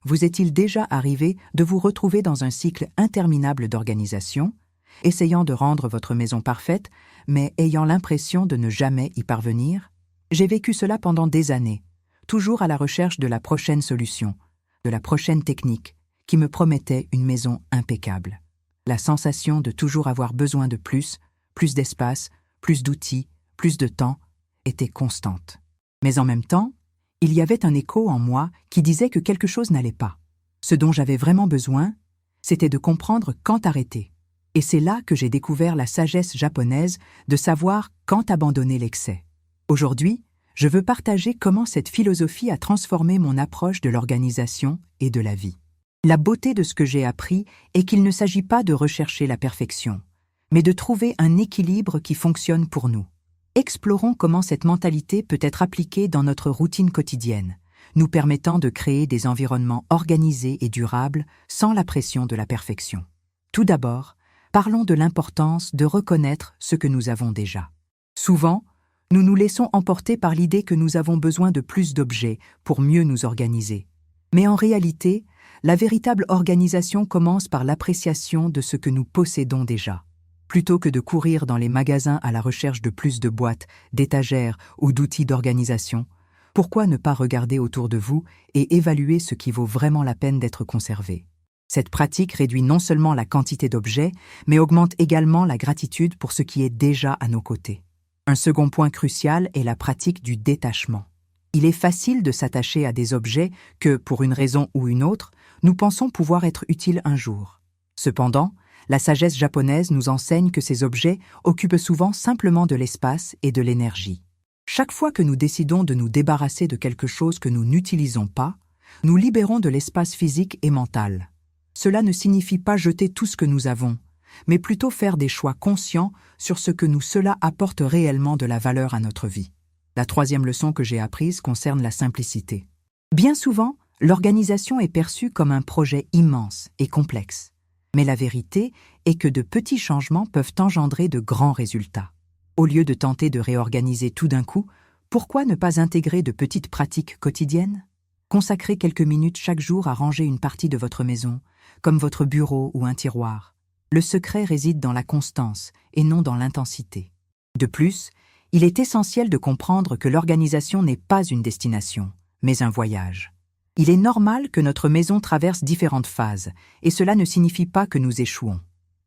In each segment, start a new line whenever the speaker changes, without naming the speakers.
Vous est-il déjà arrivé de vous retrouver dans un cycle interminable d'organisation, essayant de rendre votre maison parfaite, mais ayant l'impression de ne jamais y parvenir? J'ai vécu cela pendant des années, toujours à la recherche de la prochaine solution, de la prochaine technique, qui me promettait une maison impeccable. La sensation de toujours avoir besoin de plus d'espace, plus d'outils, plus de temps, était constante. Mais en même temps, il y avait un écho en moi qui disait que quelque chose n'allait pas. Ce dont j'avais vraiment besoin, c'était de comprendre quand arrêter. Et c'est là que j'ai découvert la sagesse japonaise de savoir quand abandonner l'excès. Aujourd'hui, je veux partager comment cette philosophie a transformé mon approche de l'organisation et de la vie. La beauté de ce que j'ai appris est qu'il ne s'agit pas de rechercher la perfection, mais de trouver un équilibre qui fonctionne pour nous. Explorons comment cette mentalité peut être appliquée dans notre routine quotidienne, nous permettant de créer des environnements organisés et durables sans la pression de la perfection. Tout d'abord, parlons de l'importance de reconnaître ce que nous avons déjà. Souvent, nous nous laissons emporter par l'idée que nous avons besoin de plus d'objets pour mieux nous organiser. Mais en réalité, la véritable organisation commence par l'appréciation de ce que nous possédons déjà. Plutôt que de courir dans les magasins à la recherche de plus de boîtes, d'étagères ou d'outils d'organisation, pourquoi ne pas regarder autour de vous et évaluer ce qui vaut vraiment la peine d'être conservé? Cette pratique réduit non seulement la quantité d'objets, mais augmente également la gratitude pour ce qui est déjà à nos côtés. Un second point crucial est la pratique du détachement. Il est facile de s'attacher à des objets que, pour une raison ou une autre, nous pensons pouvoir être utiles un jour. Cependant, la sagesse japonaise nous enseigne que ces objets occupent souvent simplement de l'espace et de l'énergie. Chaque fois que nous décidons de nous débarrasser de quelque chose que nous n'utilisons pas, nous libérons de l'espace physique et mental. Cela ne signifie pas jeter tout ce que nous avons, mais plutôt faire des choix conscients sur ce que cela apporte réellement de la valeur à notre vie. La troisième leçon que j'ai apprise concerne la simplicité. Bien souvent, l'organisation est perçue comme un projet immense et complexe. Mais la vérité est que de petits changements peuvent engendrer de grands résultats. Au lieu de tenter de réorganiser tout d'un coup, pourquoi ne pas intégrer de petites pratiques quotidiennes? Consacrez quelques minutes chaque jour à ranger une partie de votre maison, comme votre bureau ou un tiroir. Le secret réside dans la constance et non dans l'intensité. De plus, il est essentiel de comprendre que l'organisation n'est pas une destination, mais un voyage. Il est normal que notre maison traverse différentes phases, et cela ne signifie pas que nous échouons.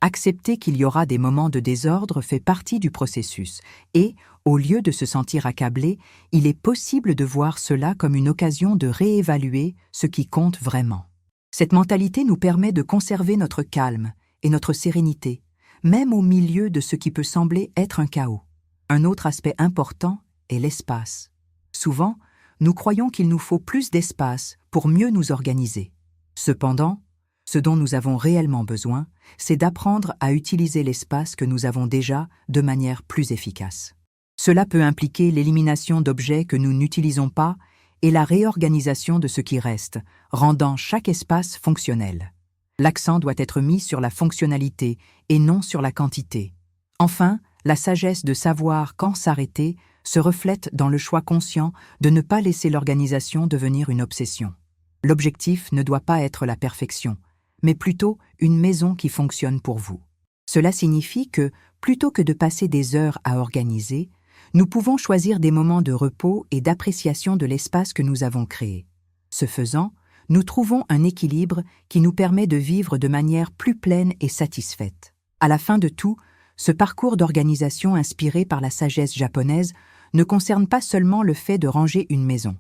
Accepter qu'il y aura des moments de désordre fait partie du processus, et, au lieu de se sentir accablé, il est possible de voir cela comme une occasion de réévaluer ce qui compte vraiment. Cette mentalité nous permet de conserver notre calme et notre sérénité, même au milieu de ce qui peut sembler être un chaos. Un autre aspect important est l'espace. Souvent, nous croyons qu'il nous faut plus d'espace pour mieux nous organiser. Cependant, ce dont nous avons réellement besoin, c'est d'apprendre à utiliser l'espace que nous avons déjà de manière plus efficace. Cela peut impliquer l'élimination d'objets que nous n'utilisons pas et la réorganisation de ce qui reste, rendant chaque espace fonctionnel. L'accent doit être mis sur la fonctionnalité et non sur la quantité. Enfin, la sagesse de savoir quand s'arrêter se reflète dans le choix conscient de ne pas laisser l'organisation devenir une obsession. L'objectif ne doit pas être la perfection, mais plutôt une maison qui fonctionne pour vous. Cela signifie que, plutôt que de passer des heures à organiser, nous pouvons choisir des moments de repos et d'appréciation de l'espace que nous avons créé. Ce faisant, nous trouvons un équilibre qui nous permet de vivre de manière plus pleine et satisfaite. À la fin de tout, ce parcours d'organisation inspiré par la sagesse japonaise ne concerne pas seulement le fait de ranger une maison.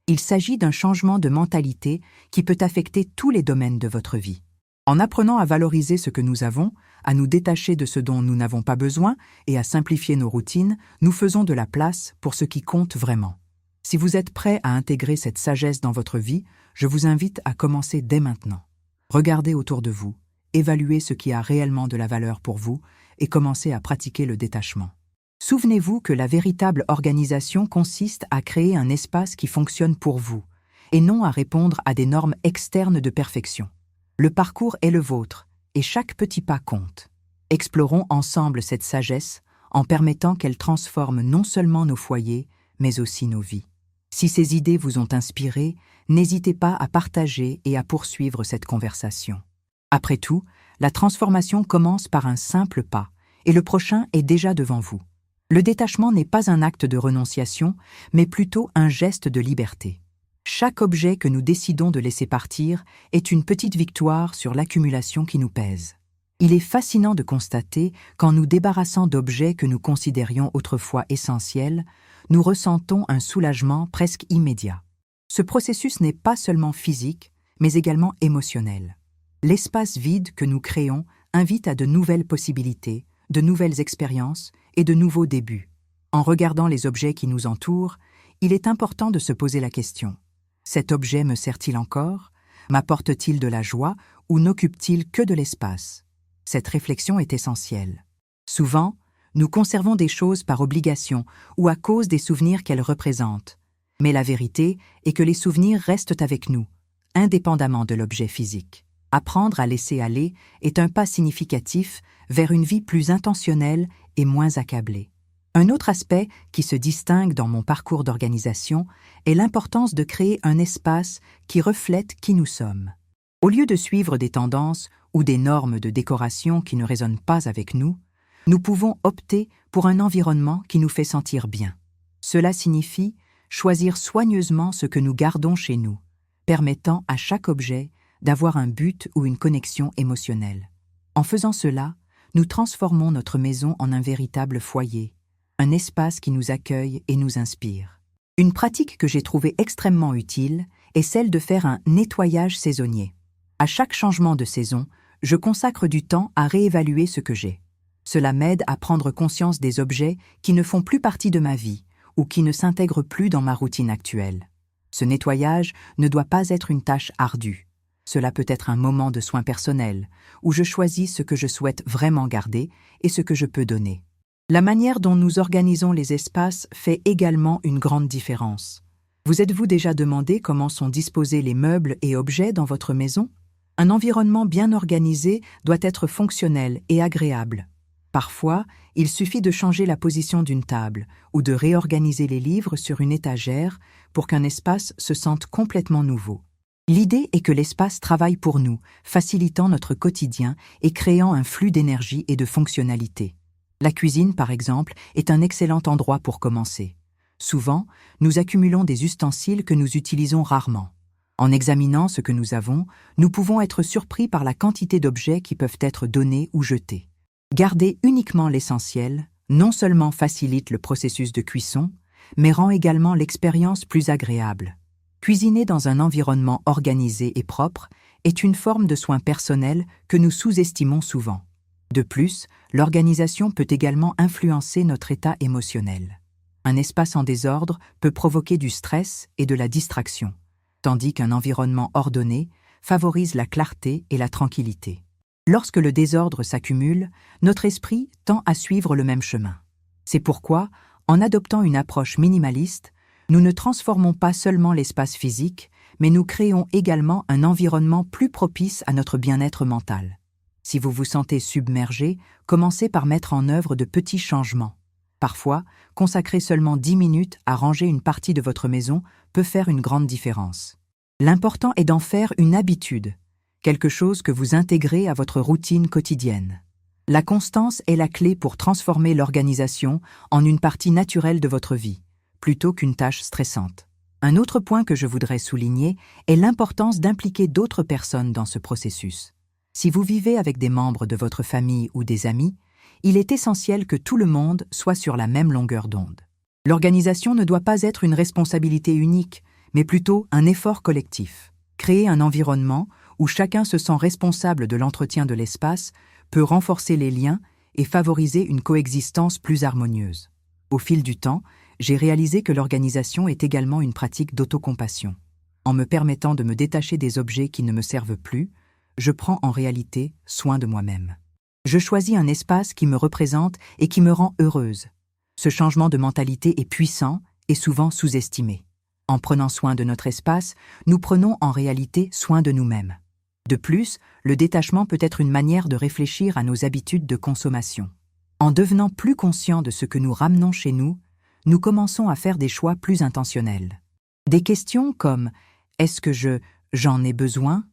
Il s'agit d'un changement de mentalité qui peut affecter tous les domaines de votre vie. En apprenant à valoriser ce que nous avons, à nous détacher de ce dont nous n'avons pas besoin et à simplifier nos routines, nous faisons de la place pour ce qui compte vraiment. Si vous êtes prêt à intégrer cette sagesse dans votre vie, je vous invite à commencer dès maintenant. Regardez autour de vous, évaluez ce qui a réellement de la valeur pour vous et commencez à pratiquer le détachement. Souvenez-vous que la véritable organisation consiste à créer un espace qui fonctionne pour vous, et non à répondre à des normes externes de perfection. Le parcours est le vôtre, et chaque petit pas compte. Explorons ensemble cette sagesse en permettant qu'elle transforme non seulement nos foyers, mais aussi nos vies. Si ces idées vous ont inspiré, n'hésitez pas à partager et à poursuivre cette conversation. Après tout, la transformation commence par un simple pas, et le prochain est déjà devant vous. Le détachement n'est pas un acte de renonciation, mais plutôt un geste de liberté. Chaque objet que nous décidons de laisser partir est une petite victoire sur l'accumulation qui nous pèse. Il est fascinant de constater qu'en nous débarrassant d'objets que nous considérions autrefois essentiels, nous ressentons un soulagement presque immédiat. Ce processus n'est pas seulement physique, mais également émotionnel. L'espace vide que nous créons invite à de nouvelles possibilités, de nouvelles expériences et de nouveaux débuts. En regardant les objets qui nous entourent, il est important de se poser la question: cet objet me sert-il encore? M'apporte-t-il de la joie ou n'occupe-t-il que de l'espace? Cette réflexion est essentielle. Souvent, nous conservons des choses par obligation ou à cause des souvenirs qu'elles représentent. Mais la vérité est que les souvenirs restent avec nous, indépendamment de l'objet physique. Apprendre à laisser aller est un pas significatif vers une vie plus intentionnelle et moins accablée. Un autre aspect qui se distingue dans mon parcours d'organisation est l'importance de créer un espace qui reflète qui nous sommes. Au lieu de suivre des tendances ou des normes de décoration qui ne résonnent pas avec nous, nous pouvons opter pour un environnement qui nous fait sentir bien. Cela signifie choisir soigneusement ce que nous gardons chez nous, permettant à chaque objet d'avoir un but ou une connexion émotionnelle. En faisant cela, nous transformons notre maison en un véritable foyer, un espace qui nous accueille et nous inspire. Une pratique que j'ai trouvée extrêmement utile est celle de faire un nettoyage saisonnier. À chaque changement de saison, je consacre du temps à réévaluer ce que j'ai. Cela m'aide à prendre conscience des objets qui ne font plus partie de ma vie ou qui ne s'intègrent plus dans ma routine actuelle. Ce nettoyage ne doit pas être une tâche ardue. Cela peut être un moment de soin personnel, où je choisis ce que je souhaite vraiment garder et ce que je peux donner. La manière dont nous organisons les espaces fait également une grande différence. Vous êtes-vous déjà demandé comment sont disposés les meubles et objets dans votre maison? Un environnement bien organisé doit être fonctionnel et agréable. Parfois, il suffit de changer la position d'une table ou de réorganiser les livres sur une étagère pour qu'un espace se sente complètement nouveau. L'idée est que l'espace travaille pour nous, facilitant notre quotidien et créant un flux d'énergie et de fonctionnalité. La cuisine, par exemple, est un excellent endroit pour commencer. Souvent, nous accumulons des ustensiles que nous utilisons rarement. En examinant ce que nous avons, nous pouvons être surpris par la quantité d'objets qui peuvent être donnés ou jetés. Garder uniquement l'essentiel, non seulement facilite le processus de cuisson, mais rend également l'expérience plus agréable. Cuisiner dans un environnement organisé et propre est une forme de soin personnel que nous sous-estimons souvent. De plus, l'organisation peut également influencer notre état émotionnel. Un espace en désordre peut provoquer du stress et de la distraction, tandis qu'un environnement ordonné favorise la clarté et la tranquillité. Lorsque le désordre s'accumule, notre esprit tend à suivre le même chemin. C'est pourquoi, en adoptant une approche minimaliste, nous ne transformons pas seulement l'espace physique, mais nous créons également un environnement plus propice à notre bien-être mental. Si vous vous sentez submergé, commencez par mettre en œuvre de petits changements. Parfois, consacrer seulement 10 minutes à ranger une partie de votre maison peut faire une grande différence. L'important est d'en faire une habitude, quelque chose que vous intégrez à votre routine quotidienne. La constance est la clé pour transformer l'organisation en une partie naturelle de votre vie, plutôt qu'une tâche stressante. Un autre point que je voudrais souligner est l'importance d'impliquer d'autres personnes dans ce processus. Si vous vivez avec des membres de votre famille ou des amis, il est essentiel que tout le monde soit sur la même longueur d'onde. L'organisation ne doit pas être une responsabilité unique, mais plutôt un effort collectif. Créer un environnement où chacun se sent responsable de l'entretien de l'espace peut renforcer les liens et favoriser une coexistence plus harmonieuse. Au fil du temps, j'ai réalisé que l'organisation est également une pratique d'autocompassion. En me permettant de me détacher des objets qui ne me servent plus, je prends en réalité soin de moi-même. Je choisis un espace qui me représente et qui me rend heureuse. Ce changement de mentalité est puissant et souvent sous-estimé. En prenant soin de notre espace, nous prenons en réalité soin de nous-mêmes. De plus, le détachement peut être une manière de réfléchir à nos habitudes de consommation. En devenant plus conscients de ce que nous ramenons chez nous, nous commençons à faire des choix plus intentionnels. Des questions comme « Est-ce que j'en ai besoin?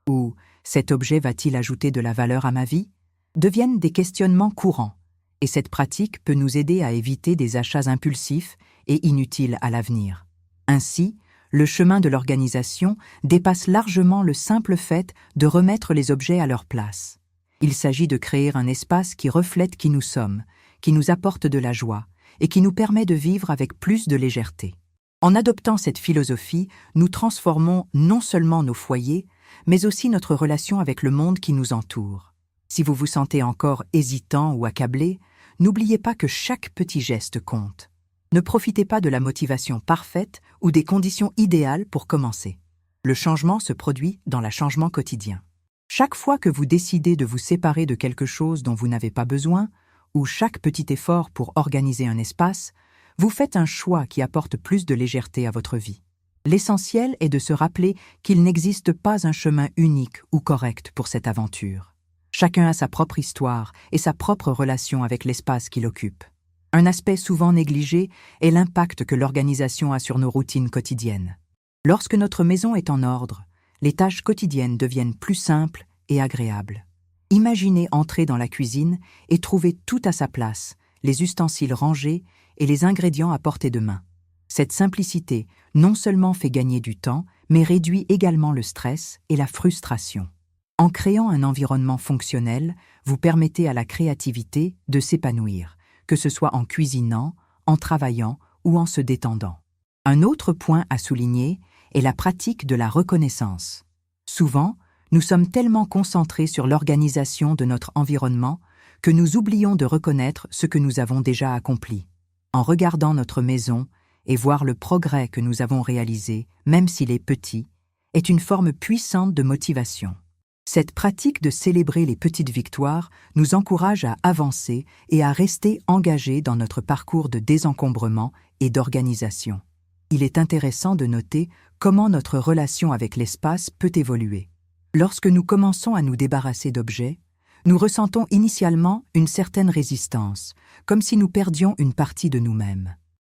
Ou cet objet va-t-il ajouter de la valeur à ma vie? Deviennent des questionnements courants, et cette pratique peut nous aider à éviter des achats impulsifs et inutiles à l'avenir. Ainsi, le chemin de l'organisation dépasse largement le simple fait de remettre les objets à leur place. Il s'agit de créer un espace qui reflète qui nous sommes, qui nous apporte de la joie et qui nous permet de vivre avec plus de légèreté. En adoptant cette philosophie, nous transformons non seulement nos foyers, mais aussi notre relation avec le monde qui nous entoure. Si vous vous sentez encore hésitant ou accablé, n'oubliez pas que chaque petit geste compte. Ne profitez pas de la motivation parfaite ou des conditions idéales pour commencer. Le changement se produit dans le changement quotidien. Chaque fois que vous décidez de vous séparer de quelque chose dont vous n'avez pas besoin, ou chaque petit effort pour organiser un espace, vous faites un choix qui apporte plus de légèreté à votre vie. L'essentiel est de se rappeler qu'il n'existe pas un chemin unique ou correct pour cette aventure. Chacun a sa propre histoire et sa propre relation avec l'espace qu'il occupe. Un aspect souvent négligé est l'impact que l'organisation a sur nos routines quotidiennes. Lorsque notre maison est en ordre, les tâches quotidiennes deviennent plus simples et agréables. Imaginez entrer dans la cuisine et trouver tout à sa place, les ustensiles rangés et les ingrédients à portée de main. Cette simplicité non seulement fait gagner du temps, mais réduit également le stress et la frustration. En créant un environnement fonctionnel, vous permettez à la créativité de s'épanouir, que ce soit en cuisinant, en travaillant ou en se détendant. Un autre point à souligner est la pratique de la reconnaissance. Souvent, nous sommes tellement concentrés sur l'organisation de notre environnement que nous oublions de reconnaître ce que nous avons déjà accompli. En regardant notre maison et voir le progrès que nous avons réalisé, même s'il est petit, est une forme puissante de motivation. Cette pratique de célébrer les petites victoires nous encourage à avancer et à rester engagés dans notre parcours de désencombrement et d'organisation. Il est intéressant de noter comment notre relation avec l'espace peut évoluer. Lorsque nous commençons à nous débarrasser d'objets, nous ressentons initialement une certaine résistance, comme si nous perdions une partie de nous-mêmes.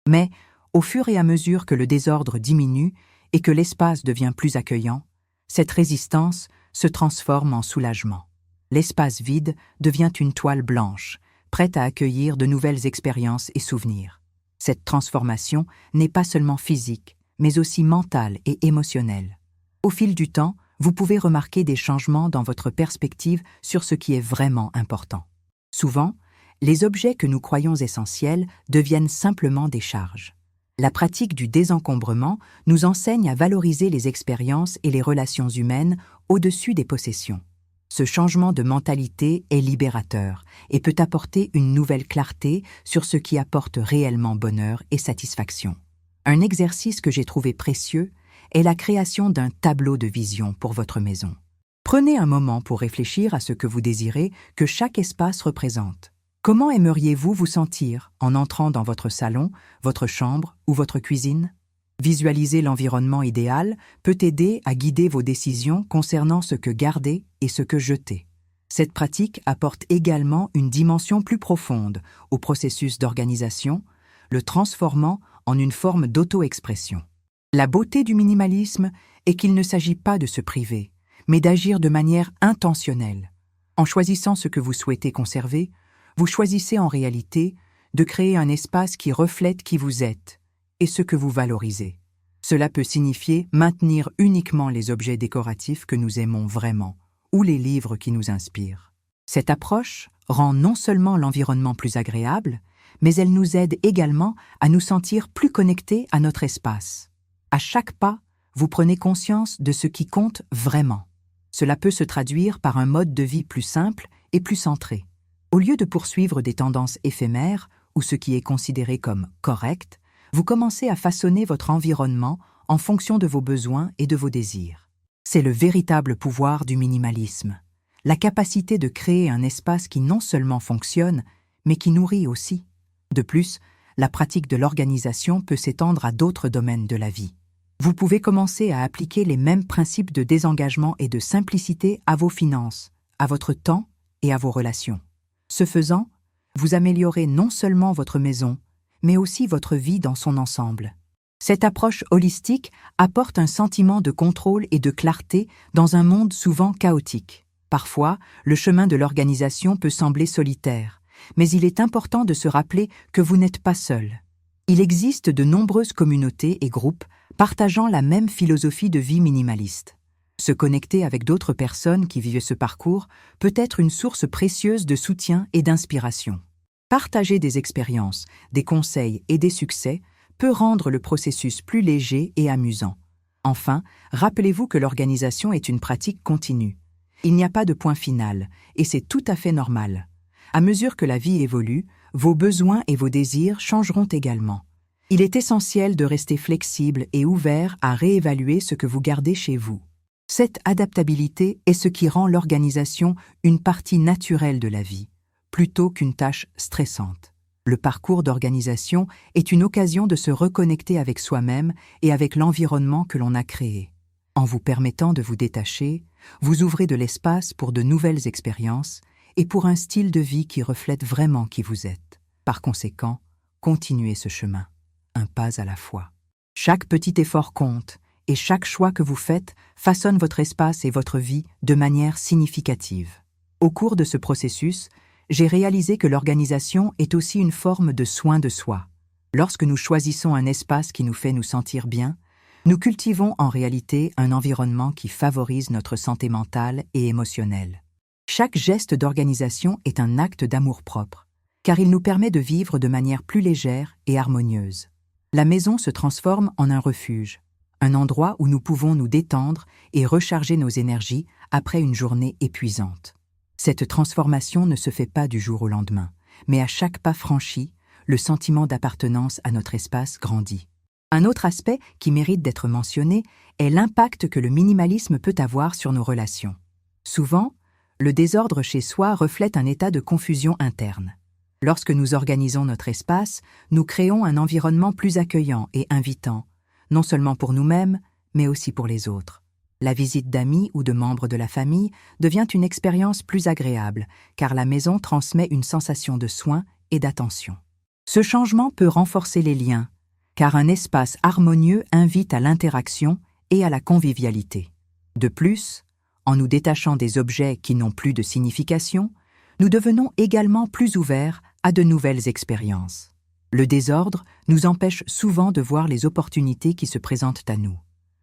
Mais, au fur et à mesure que le désordre diminue et que l'espace devient plus accueillant, cette résistance se transforme en soulagement. L'espace vide devient une toile blanche, prête à accueillir de nouvelles expériences et souvenirs. Cette transformation n'est pas seulement physique, mais aussi mentale et émotionnelle. Au fil du temps, vous pouvez remarquer des changements dans votre perspective sur ce qui est vraiment important. Souvent, les objets que nous croyons essentiels deviennent simplement des charges. La pratique du désencombrement nous enseigne à valoriser les expériences et les relations humaines au-dessus des possessions. Ce changement de mentalité est libérateur et peut apporter une nouvelle clarté sur ce qui apporte réellement bonheur et satisfaction. Un exercice que j'ai trouvé précieux est la création d'un tableau de vision pour votre maison. Prenez un moment pour réfléchir à ce que vous désirez que chaque espace représente. Comment aimeriez-vous vous sentir en entrant dans votre salon, votre chambre ou votre cuisine? Visualiser l'environnement idéal peut aider à guider vos décisions concernant ce que garder et ce que jeter. Cette pratique apporte également une dimension plus profonde au processus d'organisation, le transformant en une forme d'auto-expression. La beauté du minimalisme est qu'il ne s'agit pas de se priver, mais d'agir de manière intentionnelle. En choisissant ce que vous souhaitez conserver, vous choisissez en réalité de créer un espace qui reflète qui vous êtes et ce que vous valorisez. Cela peut signifier maintenir uniquement les objets décoratifs que nous aimons vraiment ou les livres qui nous inspirent. Cette approche rend non seulement l'environnement plus agréable, mais elle nous aide également à nous sentir plus connectés à notre espace. À chaque pas, vous prenez conscience de ce qui compte vraiment. Cela peut se traduire par un mode de vie plus simple et plus centré. Au lieu de poursuivre des tendances éphémères ou ce qui est considéré comme correct, vous commencez à façonner votre environnement en fonction de vos besoins et de vos désirs. C'est le véritable pouvoir du minimalisme, la capacité de créer un espace qui non seulement fonctionne, mais qui nourrit aussi. De plus, la pratique de l'organisation peut s'étendre à d'autres domaines de la vie. Vous pouvez commencer à appliquer les mêmes principes de désengagement et de simplicité à vos finances, à votre temps et à vos relations. Ce faisant, vous améliorez non seulement votre maison, mais aussi votre vie dans son ensemble. Cette approche holistique apporte un sentiment de contrôle et de clarté dans un monde souvent chaotique. Parfois, le chemin de l'organisation peut sembler solitaire, mais il est important de se rappeler que vous n'êtes pas seul. Il existe de nombreuses communautés et groupes partageant la même philosophie de vie minimaliste. Se connecter avec d'autres personnes qui vivent ce parcours peut être une source précieuse de soutien et d'inspiration. Partager des expériences, des conseils et des succès peut rendre le processus plus léger et amusant. Enfin, rappelez-vous que l'organisation est une pratique continue. Il n'y a pas de point final, et c'est tout à fait normal. À mesure que la vie évolue, vos besoins et vos désirs changeront également. Il est essentiel de rester flexible et ouvert à réévaluer ce que vous gardez chez vous. Cette adaptabilité est ce qui rend l'organisation une partie naturelle de la vie, plutôt qu'une tâche stressante. Le parcours d'organisation est une occasion de se reconnecter avec soi-même et avec l'environnement que l'on a créé. En vous permettant de vous détacher, vous ouvrez de l'espace pour de nouvelles expériences et pour un style de vie qui reflète vraiment qui vous êtes. Par conséquent, continuez ce chemin, un pas à la fois. Chaque petit effort compte, et chaque choix que vous faites façonne votre espace et votre vie de manière significative. Au cours de ce processus, j'ai réalisé que l'organisation est aussi une forme de soin de soi. Lorsque nous choisissons un espace qui nous fait nous sentir bien, nous cultivons en réalité un environnement qui favorise notre santé mentale et émotionnelle. Chaque geste d'organisation est un acte d'amour-propre, car il nous permet de vivre de manière plus légère et harmonieuse. La maison se transforme en un refuge, un endroit où nous pouvons nous détendre et recharger nos énergies après une journée épuisante. Cette transformation ne se fait pas du jour au lendemain, mais à chaque pas franchi, le sentiment d'appartenance à notre espace grandit. Un autre aspect qui mérite d'être mentionné est l'impact que le minimalisme peut avoir sur nos relations. Souvent, le désordre chez soi reflète un état de confusion interne. Lorsque nous organisons notre espace, nous créons un environnement plus accueillant et invitant, non seulement pour nous-mêmes, mais aussi pour les autres. La visite d'amis ou de membres de la famille devient une expérience plus agréable, car la maison transmet une sensation de soin et d'attention. Ce changement peut renforcer les liens, car un espace harmonieux invite à l'interaction et à la convivialité. De plus, en nous détachant des objets qui n'ont plus de signification, nous devenons également plus ouverts à de nouvelles expériences. Le désordre nous empêche souvent de voir les opportunités qui se présentent à nous.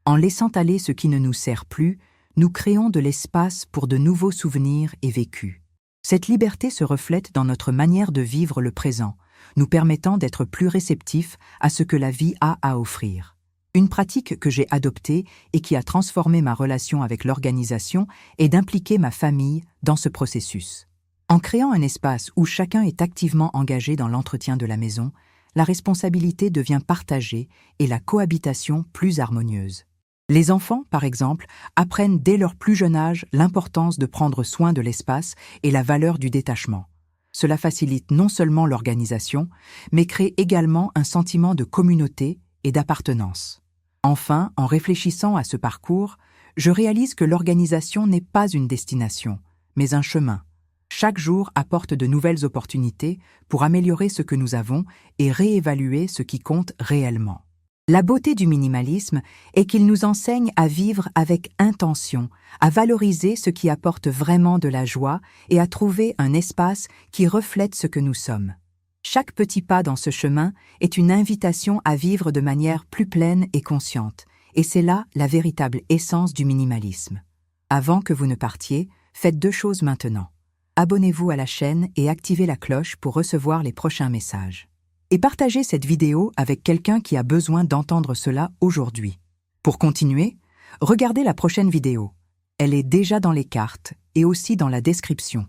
En laissant aller ce qui ne nous sert plus, nous créons de l'espace pour de nouveaux souvenirs et vécus. Cette liberté se reflète dans notre manière de vivre le présent, nous permettant d'être plus réceptifs à ce que la vie a à offrir. Une pratique que j'ai adoptée et qui a transformé ma relation avec l'organisation est d'impliquer ma famille dans ce processus. En créant un espace où chacun est activement engagé dans l'entretien de la maison, la responsabilité devient partagée et la cohabitation plus harmonieuse. Les enfants, par exemple, apprennent dès leur plus jeune âge l'importance de prendre soin de l'espace et la valeur du détachement. Cela facilite non seulement l'organisation, mais crée également un sentiment de communauté et d'appartenance. Enfin, en réfléchissant à ce parcours, je réalise que l'organisation n'est pas une destination, mais un chemin. Chaque jour apporte de nouvelles opportunités pour améliorer ce que nous avons et réévaluer ce qui compte réellement. La beauté du minimalisme est qu'il nous enseigne à vivre avec intention, à valoriser ce qui apporte vraiment de la joie et à trouver un espace qui reflète ce que nous sommes. Chaque petit pas dans ce chemin est une invitation à vivre de manière plus pleine et consciente, et c'est là la véritable essence du minimalisme. Avant que vous ne partiez, faites 2 choses maintenant. Abonnez-vous à la chaîne et activez la cloche pour recevoir les prochains messages. Et partagez cette vidéo avec quelqu'un qui a besoin d'entendre cela aujourd'hui. Pour continuer, regardez la prochaine vidéo. Elle est déjà dans les cartes et aussi dans la description.